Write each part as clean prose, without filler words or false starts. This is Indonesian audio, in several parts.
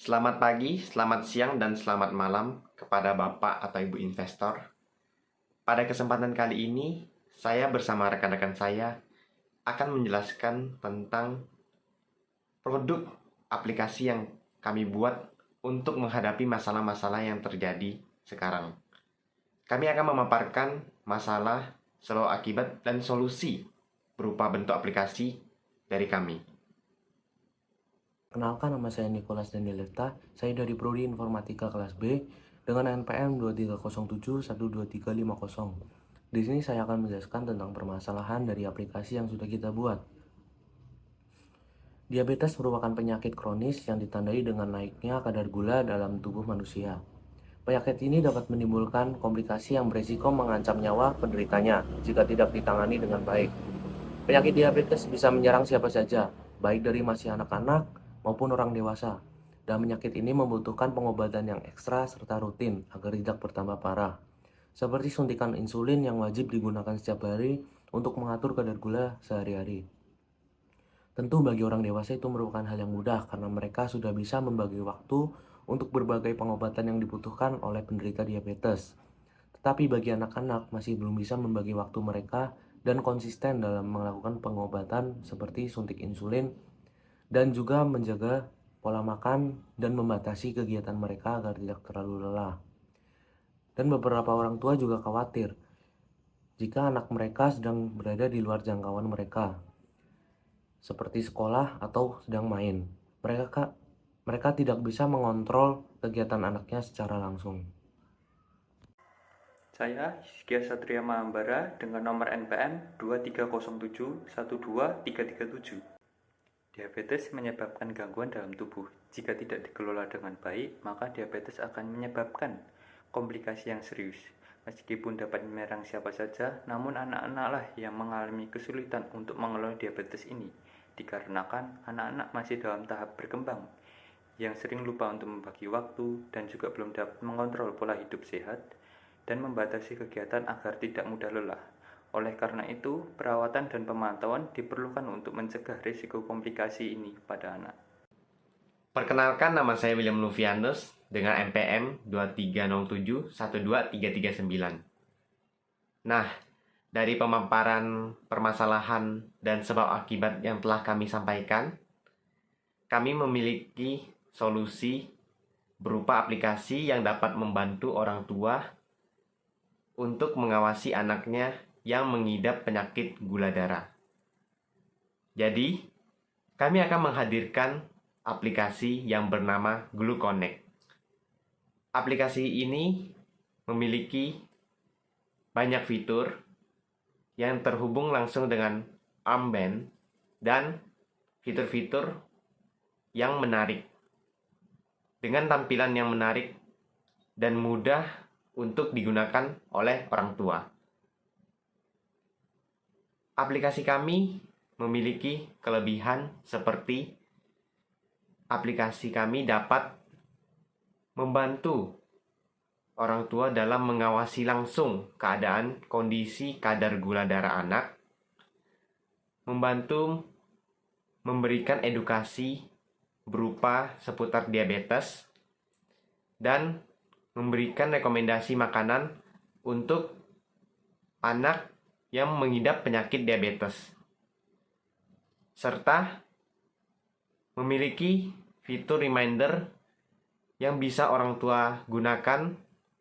Selamat pagi, selamat siang, dan selamat malam kepada Bapak atau Ibu investor. Pada kesempatan kali ini, saya bersama rekan-rekan saya akan menjelaskan tentang produk aplikasi yang kami buat untuk menghadapi masalah-masalah yang terjadi sekarang. Kami akan memaparkan masalah, sebab akibat, dan solusi berupa bentuk aplikasi dari kami. Kenalkan, nama saya Nicholas Danileta. Saya dari Prodi Informatika kelas B dengan NPM 2307123350. Di sini saya akan menjelaskan tentang permasalahan dari aplikasi yang sudah kita buat. Diabetes merupakan penyakit kronis yang ditandai dengan naiknya kadar gula dalam tubuh manusia. Penyakit ini dapat menimbulkan komplikasi yang berisiko mengancam nyawa penderitanya jika tidak ditangani dengan baik. Penyakit diabetes bisa menyerang siapa saja, baik dari masih anak-anak maupun orang dewasa. Dan penyakit ini membutuhkan pengobatan yang ekstra serta rutin agar tidak bertambah parah. Seperti suntikan insulin yang wajib digunakan setiap hari untuk mengatur kadar gula sehari-hari. Tentu bagi orang dewasa itu merupakan hal yang mudah karena mereka sudah bisa membagi waktu untuk berbagai pengobatan yang dibutuhkan oleh penderita diabetes. Tetapi bagi anak-anak masih belum bisa membagi waktu mereka dan konsisten dalam melakukan pengobatan seperti suntik insulin dan juga menjaga pola makan dan membatasi kegiatan mereka agar tidak terlalu lelah. Dan beberapa orang tua juga khawatir jika anak mereka sedang berada di luar jangkauan mereka, seperti sekolah atau sedang main. Mereka tidak bisa mengontrol kegiatan anaknya secara langsung. Saya Hizkia Satria Mahambara dengan nomor NPM 2307123337. Diabetes menyebabkan gangguan dalam tubuh. Jika tidak dikelola dengan baik, maka diabetes akan menyebabkan komplikasi yang serius. Meskipun dapat menyerang siapa saja, namun anak-anaklah yang mengalami kesulitan untuk mengelola diabetes ini, dikarenakan anak-anak masih dalam tahap berkembang, yang sering lupa untuk membagi waktu dan juga belum dapat mengontrol pola hidup sehat dan membatasi kegiatan agar tidak mudah lelah. Oleh karena itu, perawatan dan pemantauan diperlukan untuk mencegah risiko komplikasi ini pada anak. Perkenalkan, nama saya William Lufianus dengan NPM 2307123339. Nah, dari pemaparan permasalahan dan sebab akibat yang telah kami sampaikan, kami memiliki solusi berupa aplikasi yang dapat membantu orang tua untuk mengawasi anaknya yang mengidap penyakit gula darah. Jadi, kami akan menghadirkan aplikasi yang bernama GluConnect. Aplikasi ini memiliki banyak fitur yang terhubung langsung dengan armband dan fitur-fitur yang menarik dengan tampilan yang menarik dan mudah untuk digunakan oleh orang tua. Aplikasi kami memiliki kelebihan seperti aplikasi kami dapat membantu orang tua dalam mengawasi langsung keadaan kondisi kadar gula darah anak, membantu memberikan edukasi berupa seputar diabetes, dan memberikan rekomendasi makanan untuk anak yang mengidap penyakit diabetes, serta memiliki fitur reminder yang bisa orang tua gunakan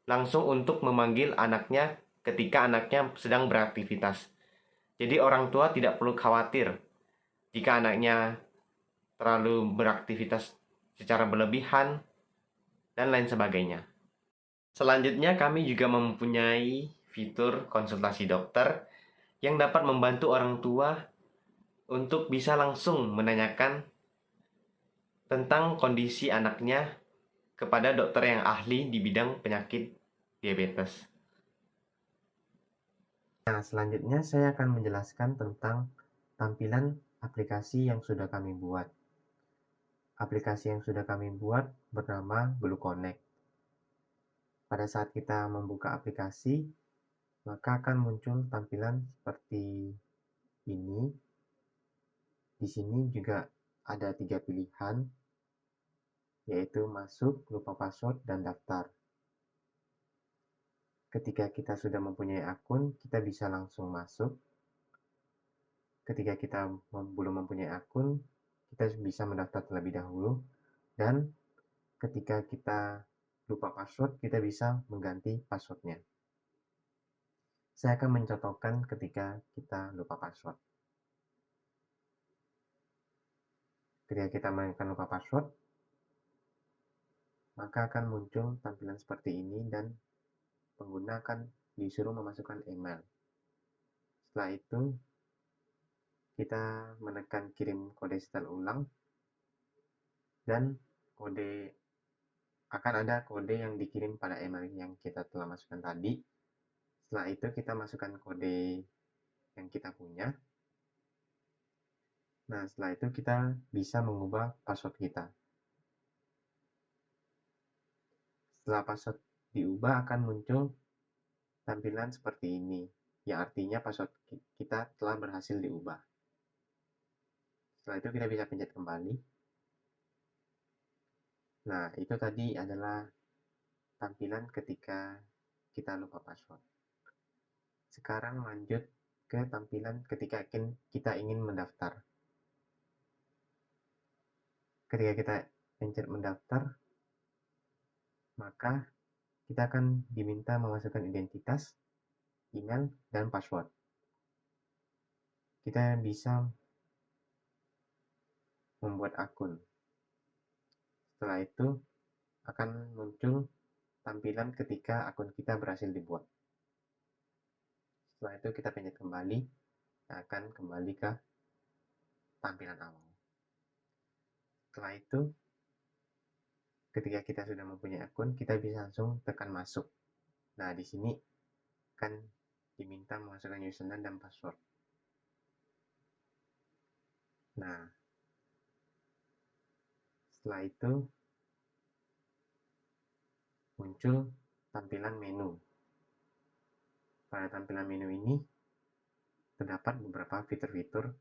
langsung untuk memanggil anaknya ketika anaknya sedang beraktivitas. Jadi orang tua tidak perlu khawatir jika anaknya terlalu beraktivitas secara berlebihan dan lain sebagainya. Selanjutnya, kami juga mempunyai fitur konsultasi dokter yang dapat membantu orang tua untuk bisa langsung menanyakan tentang kondisi anaknya kepada dokter yang ahli di bidang penyakit diabetes. Nah, selanjutnya saya akan menjelaskan tentang tampilan aplikasi yang sudah kami buat. Aplikasi yang sudah kami buat bernama GluConnect. Pada saat kita membuka aplikasi, maka akan muncul tampilan seperti ini. Di sini juga ada 3 pilihan, yaitu masuk, lupa password, dan daftar. Ketika kita sudah mempunyai akun, kita bisa langsung masuk. Ketika kita belum mempunyai akun, kita bisa mendaftar terlebih dahulu. Dan ketika kita lupa password, kita bisa mengganti passwordnya. Saya akan mencontohkan ketika kita lupa password. Ketika kita menekan lupa password, maka akan muncul tampilan seperti ini dan pengguna akan disuruh memasukkan email. Setelah itu, kita menekan kirim kode setel ulang dan akan ada kode yang dikirim pada email yang kita telah masukkan tadi. Setelah itu, kita masukkan kode yang kita punya. Nah, setelah itu kita bisa mengubah password kita. Setelah password diubah, akan muncul tampilan seperti ini, yang artinya password kita telah berhasil diubah. Setelah itu kita bisa pencet kembali. Nah, itu tadi adalah tampilan ketika kita lupa password. Sekarang lanjut ke tampilan ketika kita ingin mendaftar. Ketika kita pencet mendaftar, maka kita akan diminta memasukkan identitas, email, dan password. Kita bisa membuat akun. Setelah itu akan muncul tampilan ketika akun kita berhasil dibuat. Setelah itu kita pencet kembali, akan kembali ke tampilan awal. Setelah itu, ketika kita sudah mempunyai akun, kita bisa langsung tekan masuk. Nah, di sini akan diminta memasukkan username dan password. Nah, setelah itu muncul tampilan menu. Pada tampilan menu ini terdapat beberapa fitur-fitur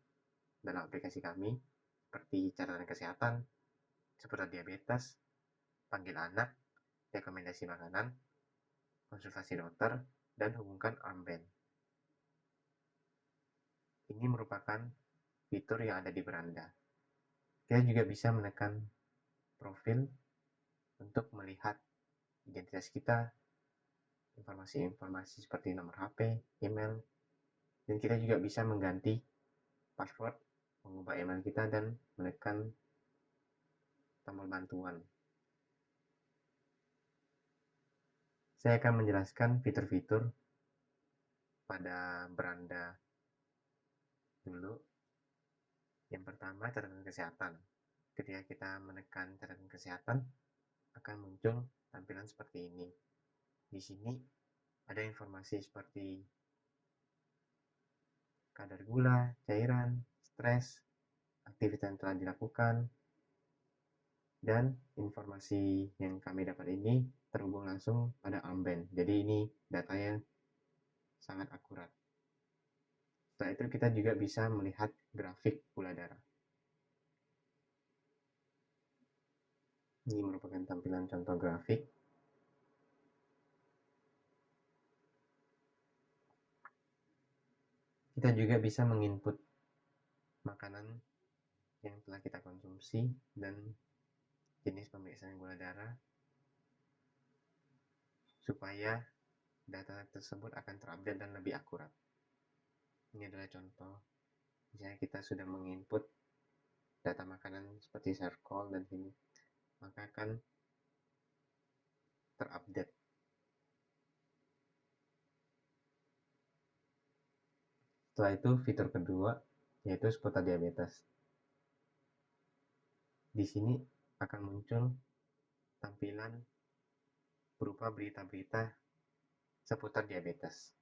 dalam aplikasi kami, seperti catatan kesehatan, seputar diabetes, panggil anak, rekomendasi makanan, konsultasi dokter, dan hubungkan armband. Ini merupakan fitur yang ada di beranda. Kita juga bisa menekan profil untuk melihat identitas kita, informasi-informasi seperti nomor HP, email, dan kita juga bisa mengganti password, mengubah email kita, dan menekan tombol bantuan. Saya akan menjelaskan fitur-fitur pada beranda dulu. Yang pertama, catatan kesehatan. Ketika kita menekan catatan kesehatan, akan muncul tampilan seperti ini. Di sini ada informasi seperti kadar gula, cairan, stres, aktivitas yang telah dilakukan, dan informasi yang kami dapat ini terhubung langsung pada armband. Jadi ini datanya sangat akurat. Setelah itu kita juga bisa melihat grafik gula darah. Ini merupakan tampilan contoh grafik. Kita juga bisa menginput makanan yang telah kita konsumsi dan jenis pemeriksaan gula darah supaya data tersebut akan terupdate dan lebih akurat. Ini adalah contoh, misalnya kita sudah menginput data makanan seperti Serkol dan ini, maka akan terupdate. Setelah itu fitur kedua yaitu seputar diabetes. Di sini akan muncul tampilan berupa berita-berita seputar diabetes.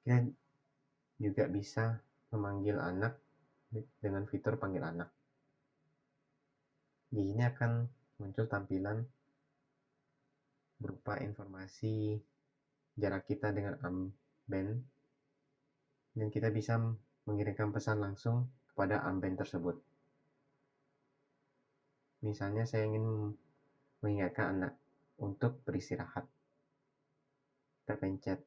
Kita juga bisa memanggil anak dengan fitur panggil anak. Di sini akan muncul tampilan berupa informasi jarak kita dengan armband, dan kita bisa mengirimkan pesan langsung kepada unband tersebut. Misalnya saya ingin mengingatkan anak untuk beristirahat. Kita pencet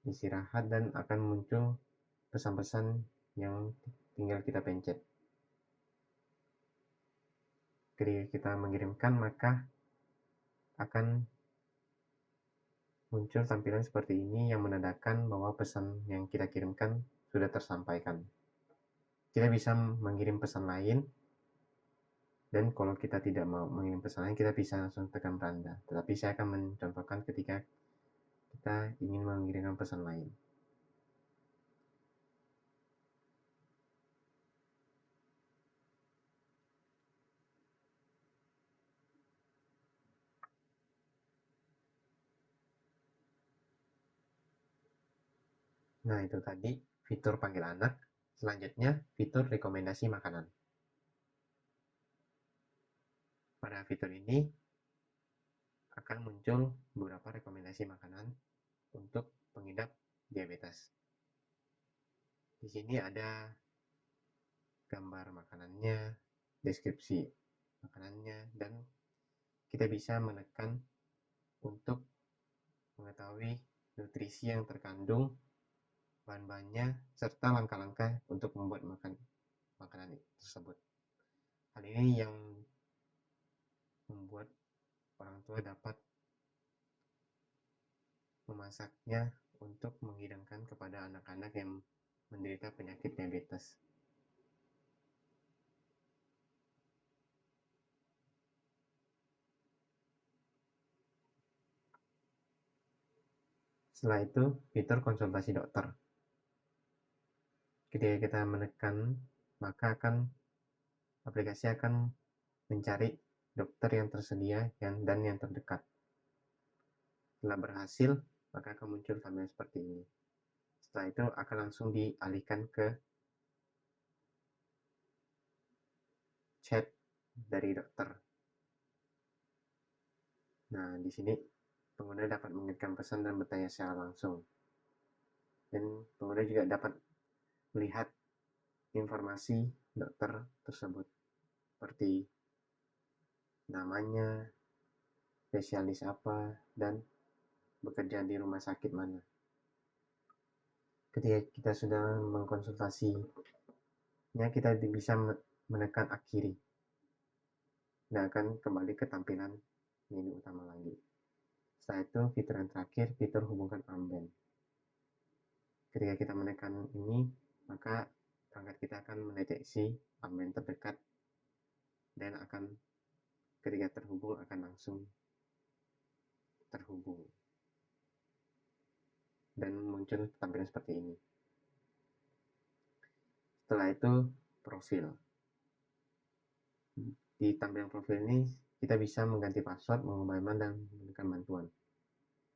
istirahat dan akan muncul pesan-pesan yang tinggal kita pencet. Ketika kita mengirimkan, maka akan muncul tampilan seperti ini yang menandakan bahwa pesan yang kita kirimkan sudah tersampaikan. Kita bisa mengirim pesan lain, dan kalau kita tidak mau mengirim pesan lain, kita bisa langsung tekan beranda. Tetapi saya akan mencontohkan ketika kita ingin mengirimkan pesan lain. Nah, itu tadi fitur panggil anak. Selanjutnya, fitur rekomendasi makanan. Pada fitur ini akan muncul beberapa rekomendasi makanan untuk pengidap diabetes. Di sini ada gambar makanannya, deskripsi makanannya, dan kita bisa menekan untuk mengetahui nutrisi yang terkandung, bahan-bahannya, serta langkah-langkah untuk membuat makanan tersebut. Hal ini yang membuat orang tua dapat memasaknya untuk menghidangkan kepada anak-anak yang menderita penyakit diabetes. Setelah itu, fitur konsultasi dokter. Ketika kita menekan, maka aplikasi akan mencari dokter yang tersedia dan yang terdekat. Setelah berhasil, maka akan muncul tampilan seperti ini. Setelah itu akan langsung dialihkan ke chat dari dokter. Nah, di sini pengguna dapat mengirimkan pesan dan bertanya secara langsung. Dan pengguna juga dapat melihat informasi dokter tersebut, seperti namanya, spesialis apa, dan bekerja di rumah sakit mana. Ketika kita sudah mengkonsultasinya, kita bisa menekan akhiri. Dan akan kembali ke tampilan menu utama lagi. Setelah itu, fitur yang terakhir, fitur hubungkan unband. Ketika kita menekan ini, maka perangkat kita akan mendeteksi unband terdekat, dan ketika terhubung akan langsung terhubung. Dan muncul tampilan seperti ini. Setelah itu, profil. Di tampilan profil ini, kita bisa mengganti password, mengubah email, dan memberikan bantuan.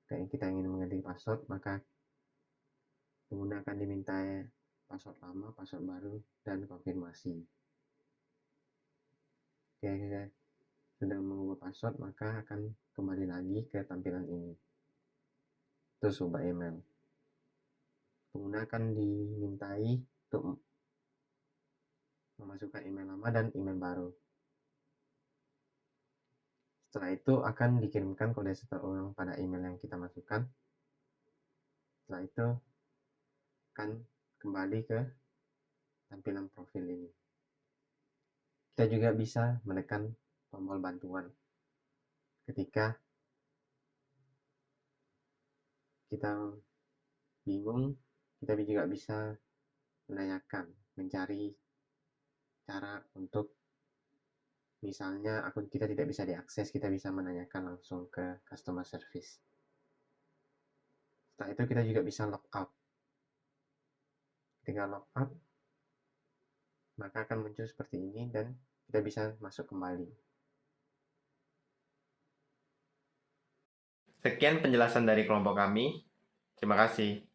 Jika kita ingin mengganti password, maka pengguna akan diminta password lama, password baru, dan konfirmasi. Jika kita sudah mengubah password, maka akan kembali lagi ke tampilan ini. Terus ubah email. Pengguna akan dimintai untuk memasukkan email lama dan email baru. Setelah itu akan dikirimkan kode seterulang pada email yang kita masukkan. Setelah itu akan kembali ke tampilan profil ini. Kita juga bisa menekan tombol bantuan ketika kita bingung. Kita juga bisa mencari cara untuk, misalnya akun kita tidak bisa diakses, kita bisa menanyakan langsung ke customer service. Setelah itu kita juga bisa log out. Ketika log out, maka akan muncul seperti ini dan kita bisa masuk kembali. Sekian penjelasan dari kelompok kami. Terima kasih.